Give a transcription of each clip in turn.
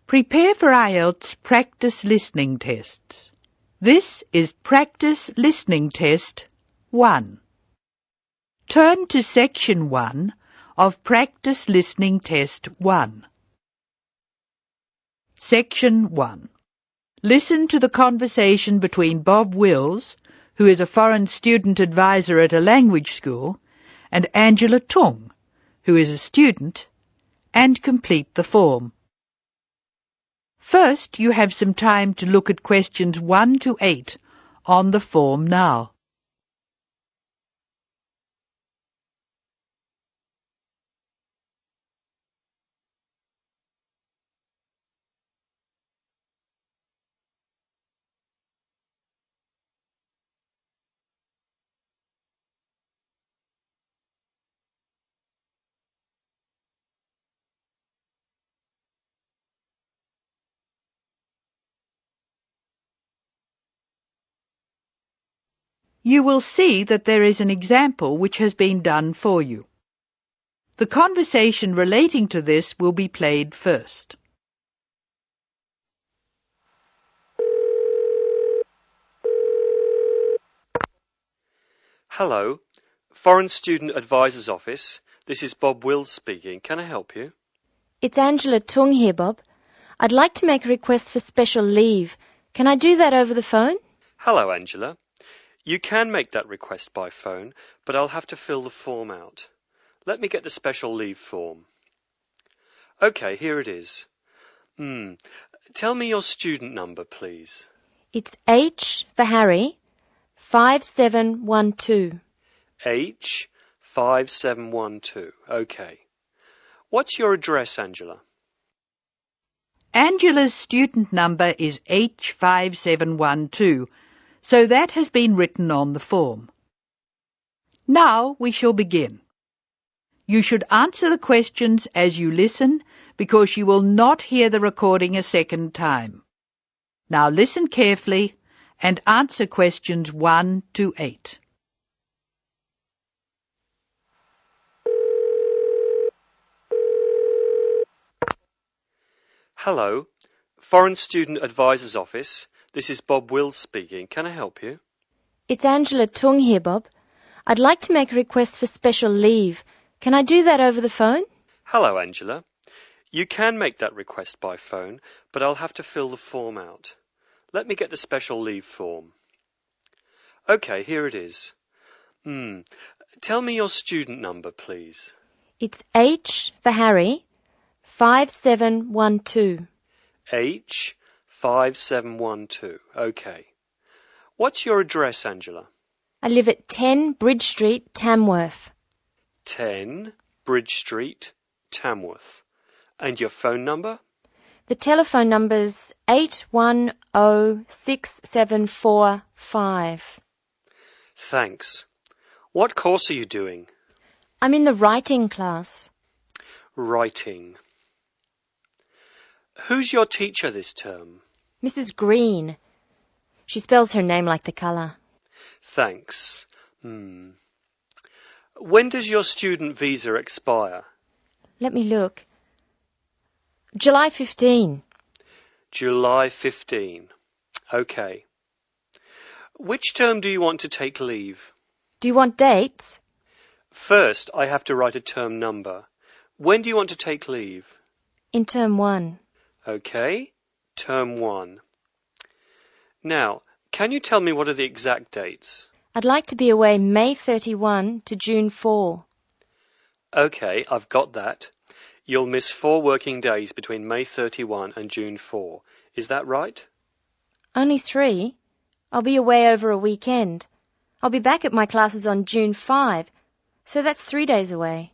Prepare for IELTS practice listening tests. This is practice listening test 1. Turn to section 1 of practice listening test 1. Section 1. Listen to the conversation between Bob Wills, who is a foreign student advisor at a language school, and Angela Tung, who is a student, and complete the form. First, you have some time to look at questions 1 to 8 on the form now. You will see that there is an example which has been done for you. The conversation relating to this will be played first. Hello, Foreign Student Advisor's Office. This is Bob Wills speaking. Can I help you? It's Angela Tung here, Bob. I'd like to make a request for special leave. Can I do that over the phone? Hello, Angela. You can make that request by phone, but I'll have to fill the form out. Let me get the special leave form. OK, here it is. Tell me your student number, please. It's H for Harry, 5712. H 5712. OK. What's your address, Angela? Angela's student number is H5712, so that has been written on the form. Now we shall begin. You should answer the questions as you listen, because you will not hear the recording a second time. Now listen carefully and answer questions 1 to 8. Hello, Foreign Student Advisor's Office. This is Bob Wills speaking. Can I help you? It's Angela Tung here, Bob. I'd like to make a request for special leave. Can I do that over the phone? Hello, Angela. You can make that request by phone, but I'll have to fill the form out. Let me get the special leave form. OK, here it is. Tell me your student number, please. It's H for Harry, 5712. H 5712. OK. What's your address, Angela? I live at 10 Bridge Street, Tamworth. 10 Bridge Street, Tamworth. And your phone number? The telephone number's 810675. Thanks. What course are you doing? I'm in the writing class. Writing. Who's your teacher this term? Mrs. Green. She spells her name like the colour. Thanks. When does your student visa expire? Let me look. July 15. July 15. OK. Which term do you want to take leave? Do you want dates? First, I have to write a term number. When do you want to take leave? In term 1. OK. Term 1. Now, can you tell me what are the exact dates? I'd like to be away May 31 to June 4. OK, I've got that. You'll miss 4 working days between May 31 and June 4. Is that right? Only 3? I'll be away over a weekend. I'll be back at my classes on June 5, so that's 3 days away.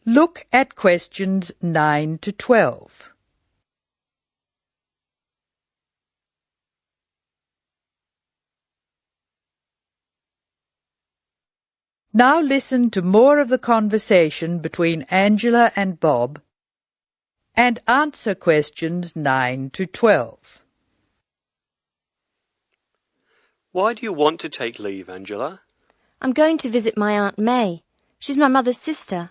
Look at questions 9 to 12. Now listen to more of the conversation between Angela and Bob and answer questions 9 to 12. Why do you want to take leave, Angela? I'm going to visit my Aunt May. She's my mother's sister.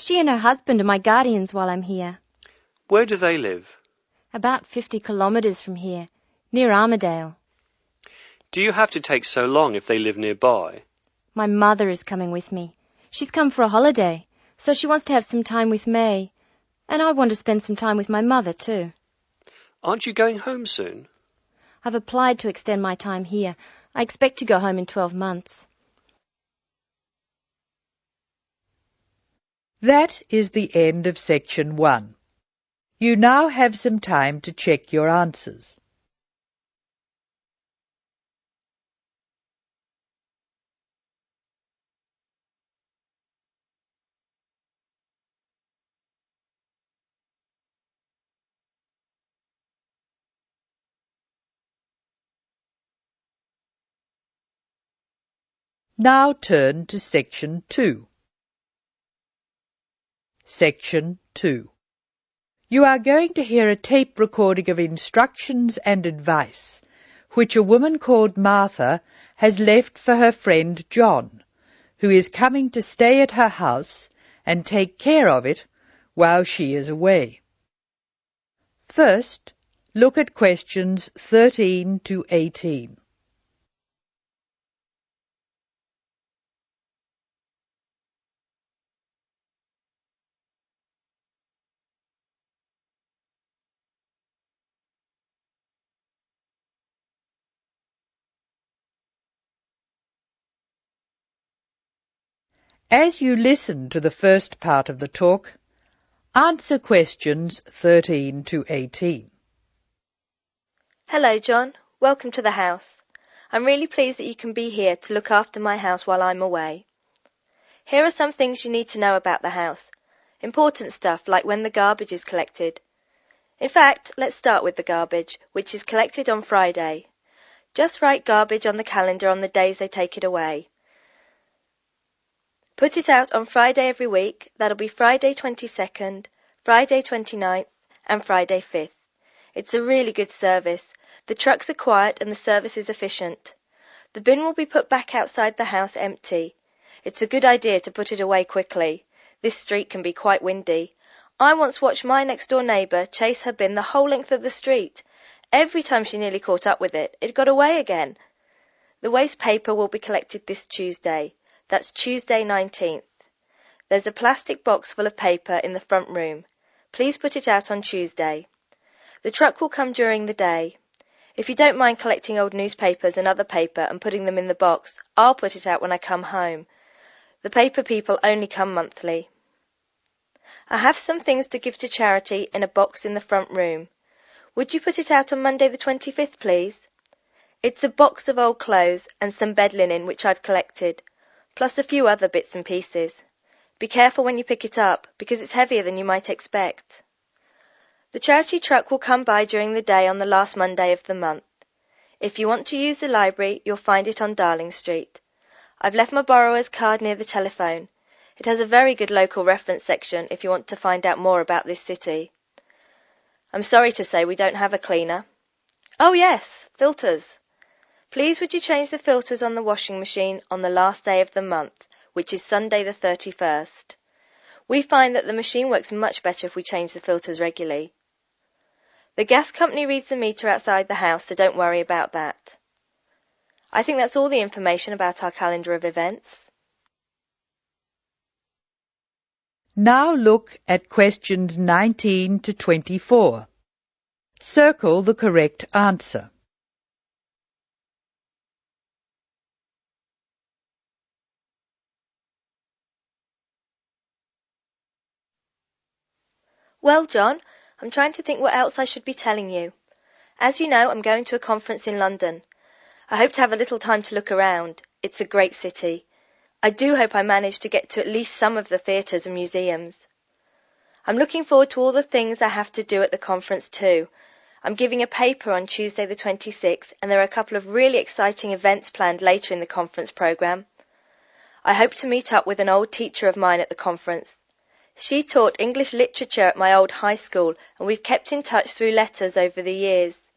She and her husband are my guardians while I'm here. Where do they live? About 50 kilometres from here, near Armadale. Do you have to take so long if they live nearby? My mother is coming with me. She's come for a holiday, so she wants to have some time with May. And I want to spend some time with my mother too. Aren't you going home soon? I've applied to extend my time here. I expect to go home in 12 months. That is the end of section 1. You now have some time to check your answers. Now turn to section 2. Section 2. You are going to hear a tape recording of instructions and advice which a woman called Martha has left for her friend John, who is coming to stay at her house and take care of it while she is away. First, look at questions 13 to 18. As you listen to the first part of the talk, answer questions 13 to 18. Hello, John. Welcome to the house. I'm really pleased that you can be here to look after my house while I'm away. Here are some things you need to know about the house. Important stuff like when the garbage is collected. In fact, let's start with the garbage, which is collected on Friday. Just write garbage on the calendar on the days they take it away. Put it out on Friday every week. That'll be Friday 22nd, Friday 29th and Friday 5th. It's a really good service. The trucks are quiet and the service is efficient. The bin will be put back outside the house empty. It's a good idea to put it away quickly. This street can be quite windy. I once watched my next door neighbour chase her bin the whole length of the street. Every time she nearly caught up with it, it got away again. The waste paper will be collected this Tuesday. That's Tuesday 19th. There's a plastic box full of paper in the front room. Please put it out on Tuesday. The truck will come during the day. If you don't mind collecting old newspapers and other paper and putting them in the box, I'll put it out when I come home. The paper people only come monthly. I have some things to give to charity in a box in the front room. Would you put it out on Monday the 25th, please? It's a box of old clothes and some bed linen which I've collected, plus a few other bits and pieces. Be careful when you pick it up, because it's heavier than you might expect. The charity truck will come by during the day on the last Monday of the month. If you want to use the library, you'll find it on Darling Street. I've left my borrower's card near the telephone. It has a very good local reference section if you want to find out more about this city. I'm sorry to say we don't have a cleaner. Oh yes, filters. Please would you change the filters on the washing machine on the last day of the month, which is Sunday the 31st. We find that the machine works much better if we change the filters regularly. The gas company reads the meter outside the house, so don't worry about that. I think that's all the information about our calendar of events. Now look at questions 19 to 24. Circle the correct answer. Well, John, I'm trying to think what else I should be telling you. As you know, I'm going to a conference in London. I hope to have a little time to look around. It's a great city. I do hope I manage to get to at least some of the theatres and museums. I'm looking forward to all the things I have to do at the conference too. I'm giving a paper on Tuesday the 26th, and there are a couple of really exciting events planned later in the conference programme. I hope to meet up with an old teacher of mine at the conference. She taught English literature at my old high school, and we've kept in touch through letters over the years.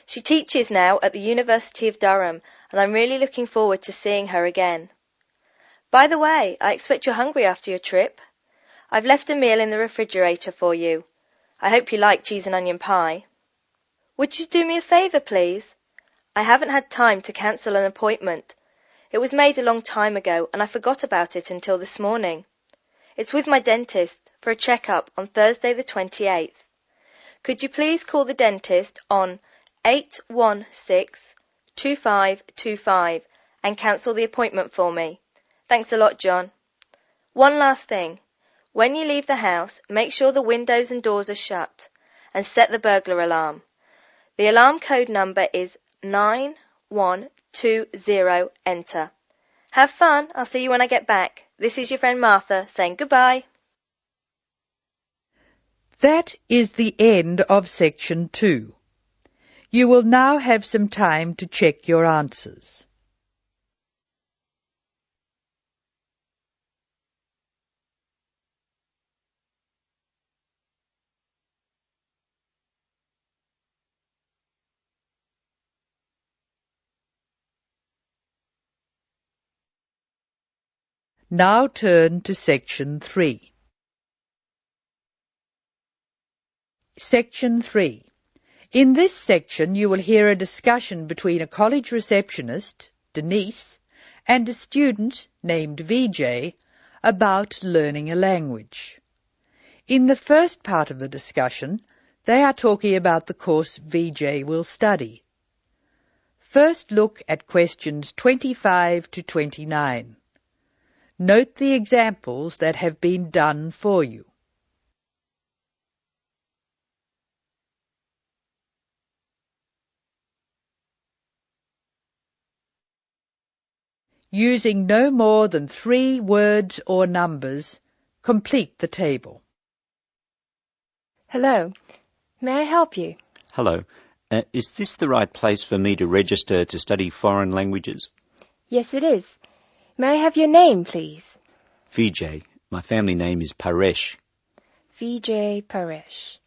She teaches now at the University of Durham, and I'm really looking forward to seeing her again. By the way, I expect you're hungry after your trip. I've left a meal in the refrigerator for you. I hope you like cheese and onion pie. Would you do me a favour, please? I haven't had time to cancel an appointment. It was made a long time ago, and I forgot about it until this morning. It's with my dentist for a check-up on Thursday the 28th. Could you please call the dentist on 816-2525 and cancel the appointment for me? Thanks a lot, John. One last thing. When you leave the house, make sure the windows and doors are shut and set the burglar alarm. The alarm code number is 9120, enter. Have fun. I'll see you when I get back. This is your friend Martha saying goodbye. That is the end of section 2. You will now have some time to check your answers. Now turn to section 3. Section 3. In this section you will hear a discussion between a college receptionist, Denise, and a student named VJ about learning a language. In the first part of the discussion, they are talking about the course VJ will study. First look at questions 25 to 29. Note the examples that have been done for you. Using no more than 3 words or numbers, complete the table. Hello. May I help you? Hello. Is this the right place for me to register to study foreign languages? Yes, it is. May I have your name, please? VJ. My family name is Paresh. VJ Paresh.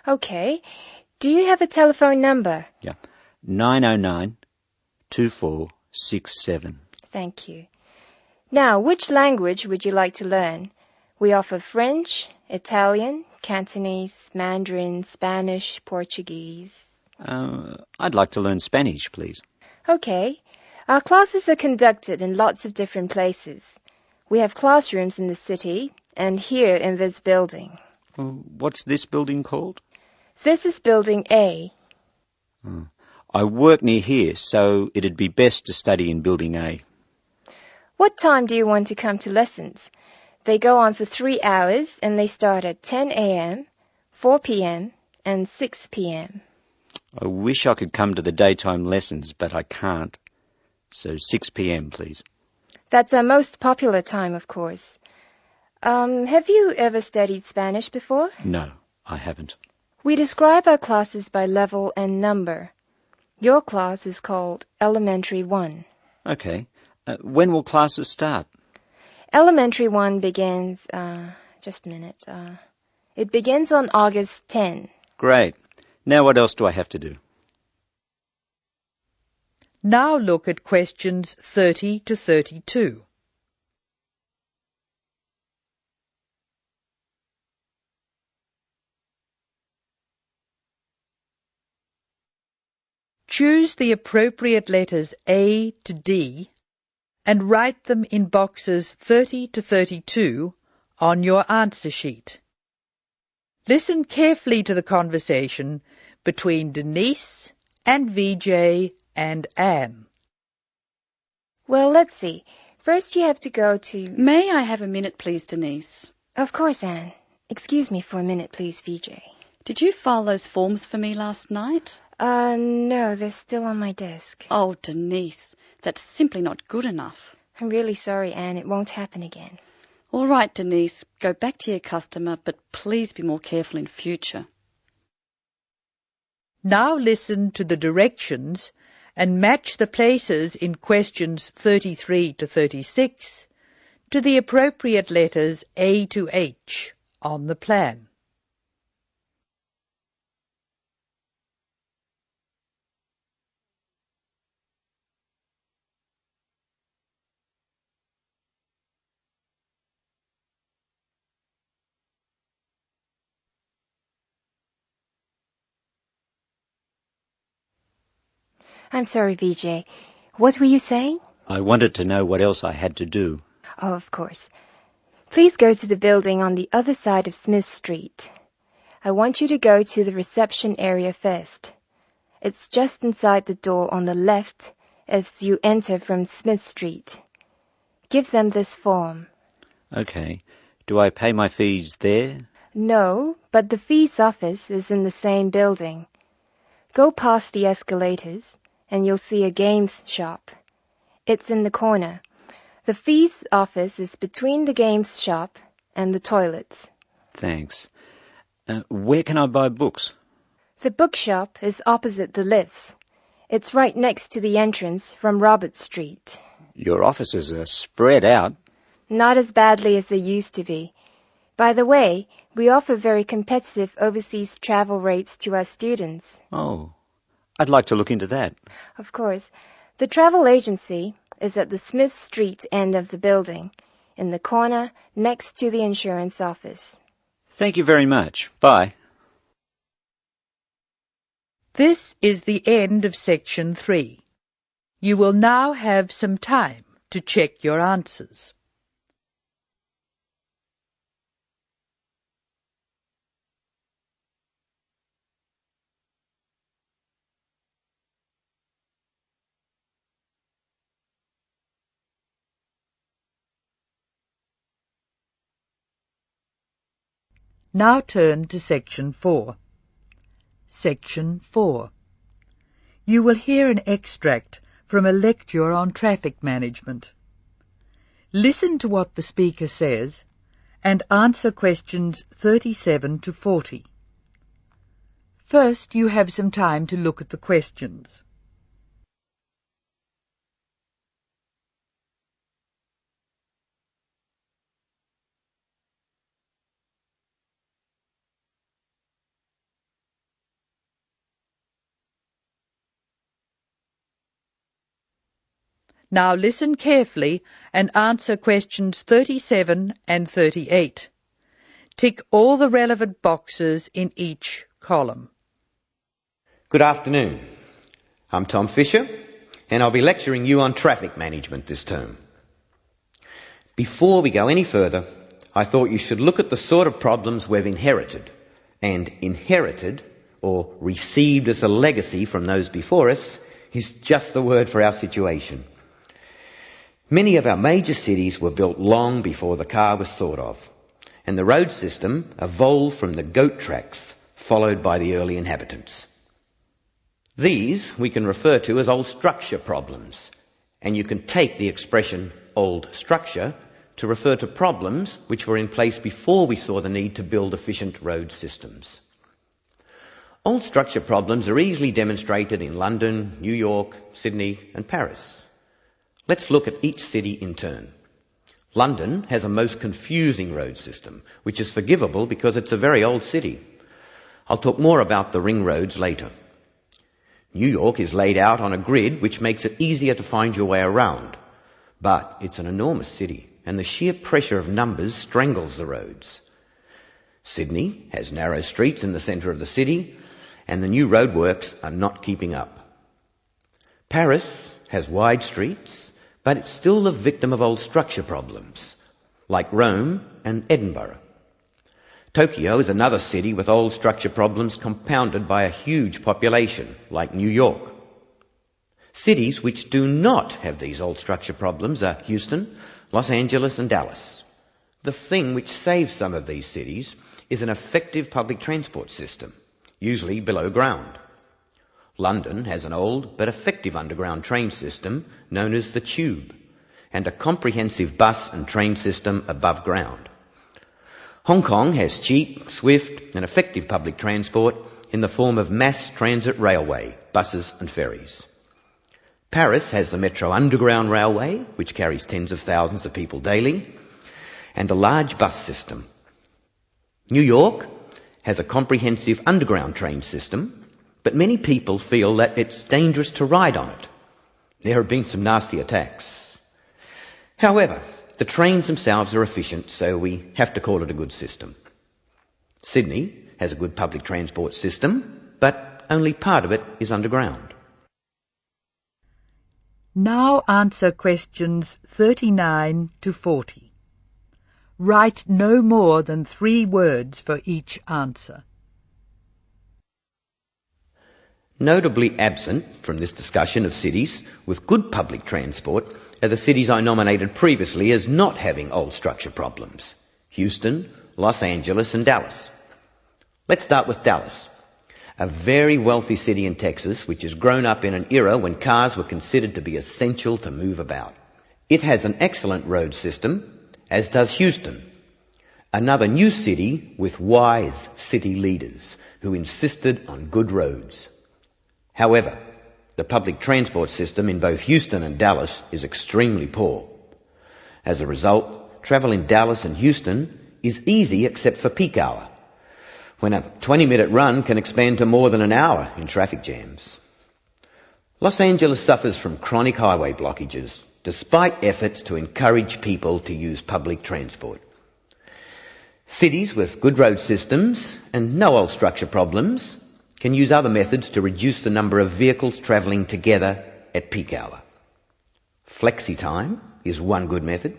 Okay. Do you have a telephone number? Yeah. 909-2467. Thank you. Now, which language would you like to learn? We offer French, Italian, Cantonese, Mandarin, Spanish, Portuguese. I'd like to learn Spanish, please. Okay. Our classes are conducted in lots of different places. We have classrooms in the city and here in this building. What's this building called? This is Building A. I work near here, so it'd be best to study in Building A. What time do you want to come to lessons? They go on for 3 hours and they start at 10 a.m., 4 p.m. and 6 p.m. I wish I could come to the daytime lessons, but I can't. So 6 p.m, please. That's our most popular time, of course. Have you ever studied Spanish before? No, I haven't. We describe our classes by level and number. Your class is called Elementary 1. Okay. When will classes start? Elementary 1 begins, just a minute. It begins on August 10. Great. Now what else do I have to do? Now look at questions 30 to 32. Choose the appropriate letters A to D and write them in boxes 30 to 32 on your answer sheet. Listen carefully to the conversation between Denise and VJ and Anne. Well, let's see. First you have to go to... May I have a minute, please, Denise? Of course, Anne. Excuse me for a minute, please, VJ. Did you file those forms for me last night? No, they're still on my desk. Oh, Denise, that's simply not good enough. I'm really sorry, Anne. It won't happen again. All right, Denise, go back to your customer, but please be more careful in future. Now listen to the directions and match the places in questions 33 to 36 to the appropriate letters A to H on the plan. I'm sorry, Vijay. What were you saying? I wanted to know what else I had to do. Oh, of course. Please go to the building on the other side of Smith Street. I want you to go to the reception area first. It's just inside the door on the left as you enter from Smith Street. Give them this form. Okay. Do I pay my fees there? No, but the fees office is in the same building. Go past the escalators and you'll see a games shop. It's in the corner. The fees office is between the games shop and the toilets. Thanks. Where can I buy books? The bookshop is opposite the lifts. It's right next to the entrance from Robert Street. Your offices are spread out. Not as badly as they used to be. By the way, we offer very competitive overseas travel rates to our students. Oh, I'd like to look into that. Of course. The travel agency is at the Smith Street end of the building, in the corner next to the insurance office. Thank you very much. Bye. This is the end of section 3. You will now have some time to check your answers. Now turn to section 4. Section 4. You will hear an extract from a lecture on traffic management. Listen to what the speaker says and answer questions 37 to 40. First, you have some time to look at the questions. Now listen carefully and answer questions 37 and 38. Tick all the relevant boxes in each column. Good afternoon. I'm Tom Fisher, and I'll be lecturing you on traffic management this term. Before we go any further, I thought you should look at the sort of problems we've inherited. And inherited, or received as a legacy from those before us, is just the word for our situation. Many of our major cities were built long before the car was thought of, and the road system evolved from the goat tracks followed by the early inhabitants. These we can refer to as old structure problems, and you can take the expression old structure to refer to problems which were in place before we saw the need to build efficient road systems. Old structure problems are easily demonstrated in London, New York, Sydney and Paris. Let's look at each city in turn. London has a most confusing road system, which is forgivable because it's a very old city. I'll talk more about the ring roads later. New York is laid out on a grid which makes it easier to find your way around. But it's an enormous city, and the sheer pressure of numbers strangles the roads. Sydney has narrow streets in the centre of the city, and the new roadworks are not keeping up. Paris has wide streets, but it's still the victim of old structure problems, like Rome and Edinburgh. Tokyo is another city with old structure problems compounded by a huge population, like New York. Cities which do not have these old structure problems are Houston, Los Angeles and Dallas. The thing which saves some of these cities is an effective public transport system, usually below ground. London has an old but effective underground train system known as the Tube, and a comprehensive bus and train system above ground. Hong Kong has cheap, swift and effective public transport in the form of mass transit railway, buses and ferries. Paris has the Metro Underground Railway, which carries tens of thousands of people daily, and a large bus system. New York has a comprehensive underground train system, but many people feel that it's dangerous to ride on it. There have been some nasty attacks. However, the trains themselves are efficient, so we have to call it a good system. Sydney has a good public transport system, but only part of it is underground. Now answer questions 39 to 40. Write no more than 3 words for each answer. Notably absent from this discussion of cities with good public transport are the cities I nominated previously as not having old structure problems: Houston, Los Angeles and Dallas. Let's start with Dallas, a very wealthy city in Texas which has grown up in an era when cars were considered to be essential to move about. It has an excellent road system, as does Houston, another new city with wise city leaders who insisted on good roads. However, the public transport system in both Houston and Dallas is extremely poor. As a result, travel in Dallas and Houston is easy except for peak hour, when a 20-minute run can expand to more than an hour in traffic jams. Los Angeles suffers from chronic highway blockages, despite efforts to encourage people to use public transport. Cities with good road systems and no old structure problems can use other methods to reduce the number of vehicles travelling together at peak hour. Flexi time is one good method.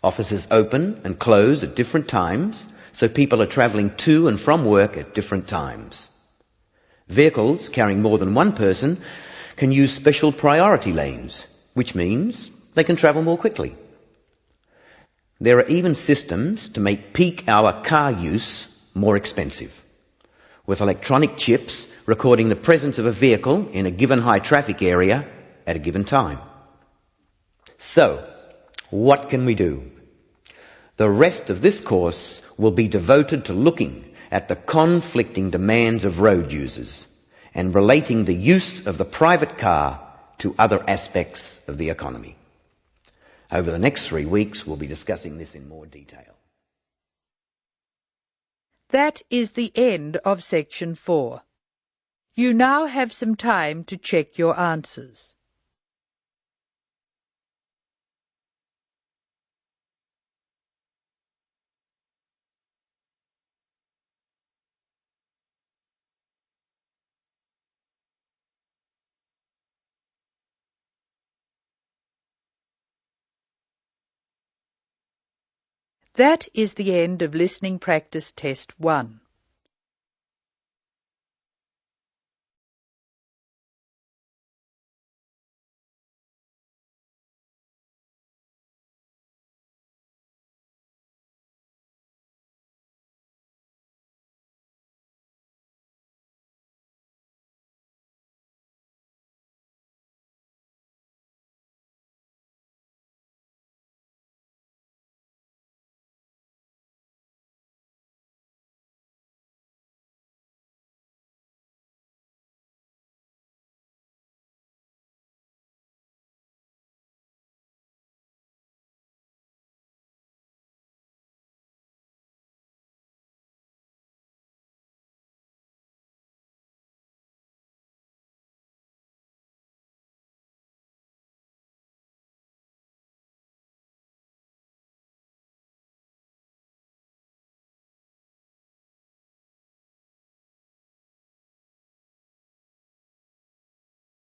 Offices open and close at different times, so people are travelling to and from work at different times. Vehicles carrying more than one person can use special priority lanes, which means they can travel more quickly. There are even systems to make peak hour car use more expensive, with electronic chips recording the presence of a vehicle in a given high traffic area at a given time. So, what can we do? The rest of this course will be devoted to looking at the conflicting demands of road users and relating the use of the private car to other aspects of the economy. Over the next 3 weeks, we'll be discussing this in more detail. That is the end of section 4. You now have some time to check your answers. That is the end of listening practice test 1.